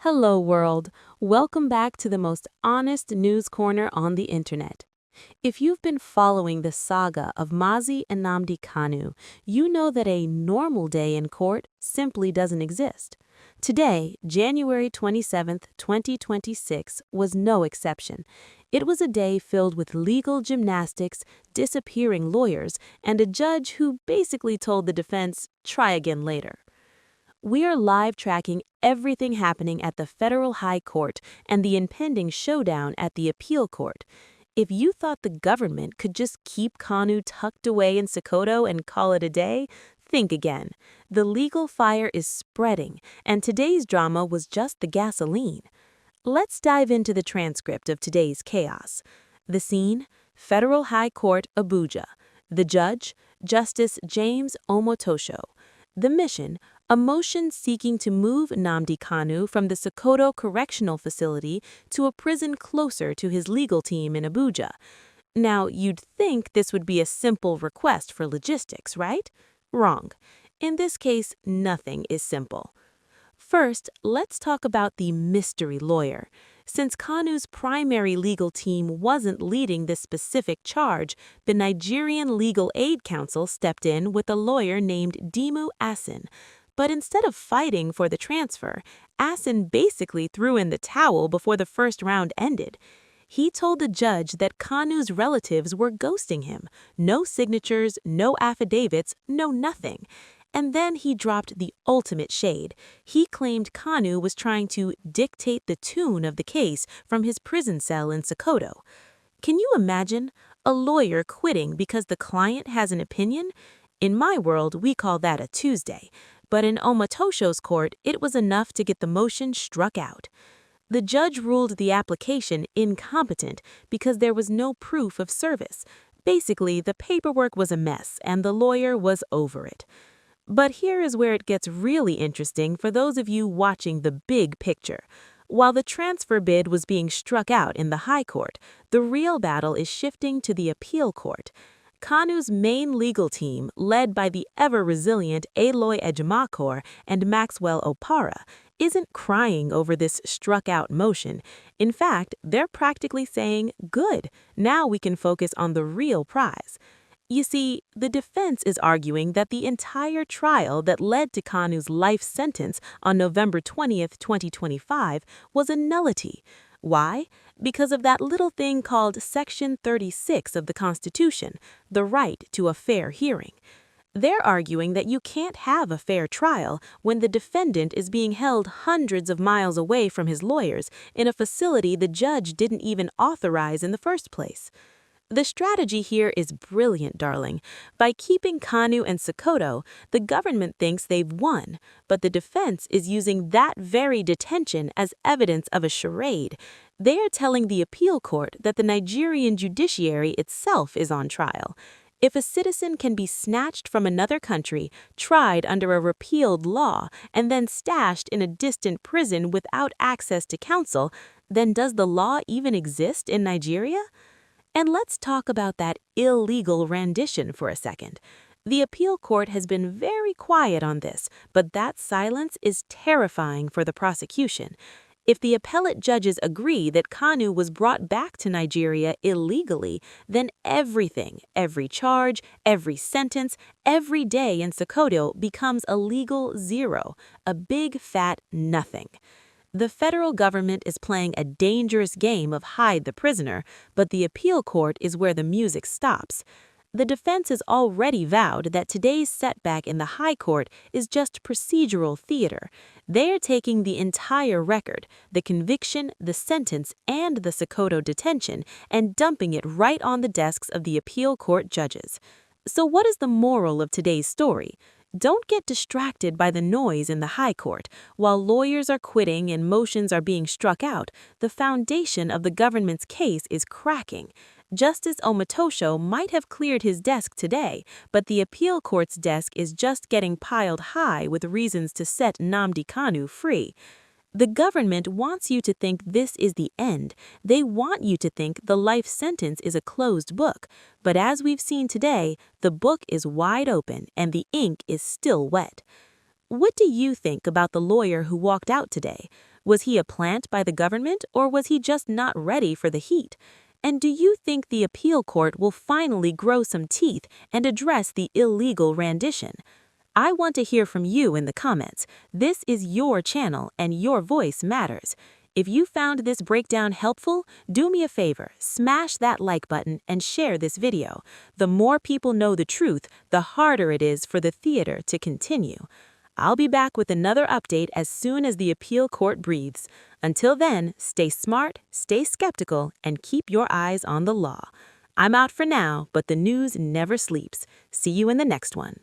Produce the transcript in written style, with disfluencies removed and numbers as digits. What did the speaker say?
Hello, world. Welcome back to the most honest news corner on the internet. If you've been following the saga of Mazi Nnamdi Kanu, you know that a normal day in court simply doesn't exist. Today, January 27th, 2026, was no exception. It was a day filled with legal gymnastics, disappearing lawyers, and a judge who basically told the defense, try again later. We are live tracking everything happening at the Federal High Court and the impending showdown at the Appeal Court. If you thought the government could just keep Kanu tucked away in Sokoto and call it a day, think again. The legal fire is spreading, and today's drama was just the gasoline. Let's dive into the transcript of today's chaos. The scene: Federal High Court, Abuja. The judge: Justice James Omotosho. The mission: a motion seeking to move Nnamdi Kanu from the Sokoto Correctional Facility to a prison closer to his legal team in Abuja. Now, you'd think this would be a simple request for logistics, right? Wrong. In this case, nothing is simple. First, let's talk about the mystery lawyer. Since Kanu's primary legal team wasn't leading this specific charge, the Nigerian Legal Aid Council stepped in with a lawyer named Dimu Asin. But instead of fighting for the transfer, Asin basically threw in the towel before the first round ended. He told the judge that Kanu's relatives were ghosting him. No signatures, no affidavits, no nothing. And then he dropped the ultimate shade. He claimed Kanu was trying to dictate the tune of the case from his prison cell in Sokoto. Can you imagine? A lawyer quitting because the client has an opinion? In my world, we call that a Tuesday. But in Omotosho's court, it was enough to get the motion struck out. The judge ruled the application incompetent because there was no proof of service. Basically, the paperwork was a mess and the lawyer was over it. But here is where it gets really interesting for those of you watching the big picture. While the transfer bid was being struck out in the High Court, the real battle is shifting to the Appeal Court. Kanu's main legal team, led by the ever-resilient Aloy Ejimakor and Maxwell Opara, isn't crying over this struck-out motion. In fact, they're practically saying, good, now we can focus on the real prize. You see, the defense is arguing that the entire trial that led to Kanu's life sentence on November 20th, 2025 was a nullity. Why? Because of that little thing called Section 36 of the Constitution, the right to a fair hearing. They're arguing that you can't have a fair trial when the defendant is being held hundreds of miles away from his lawyers in a facility the judge didn't even authorize in the first place. The strategy here is brilliant, darling. By keeping Kanu and Sokoto, the government thinks they've won, but the defense is using that very detention as evidence of a charade. They are telling the appeal court that the Nigerian judiciary itself is on trial. If a citizen can be snatched from another country, tried under a repealed law, and then stashed in a distant prison without access to counsel, then does the law even exist in Nigeria? And let's talk about that illegal rendition for a second. The appeal court has been very quiet on this, but that silence is terrifying for the prosecution. If the appellate judges agree that Kanu was brought back to Nigeria illegally, then everything, every charge, every sentence, every day in Sokoto becomes a legal zero, a big fat nothing. The federal government is playing a dangerous game of hide the prisoner, but the appeal court is where the music stops. The defense has already vowed that today's setback in the High Court is just procedural theater. They are taking the entire record, the conviction, the sentence, and the Sokoto detention, and dumping it right on the desks of the appeal court judges. So what is the moral of today's story? Don't get distracted by the noise in the High Court. While lawyers are quitting and motions are being struck out, the foundation of the government's case is cracking. Justice Omotosho might have cleared his desk today, but the appeal court's desk is just getting piled high with reasons to set Nnamdi Kanu free. The government wants you to think this is the end. They want you to think the life sentence is a closed book. But as we've seen today, the book is wide open and the ink is still wet. What do you think about the lawyer who walked out today? Was he a plant by the government, or was he just not ready for the heat? And do you think the appeal court will finally grow some teeth and address the illegal rendition? I want to hear from you in the comments. This is your channel and your voice matters. If you found this breakdown helpful, do me a favor, smash that like button and share this video. The more people know the truth, the harder it is for the theater to continue. I'll be back with another update as soon as the appeal court breathes. Until then, stay smart, stay skeptical, and keep your eyes on the law. I'm out for now, but the news never sleeps. See you in the next one.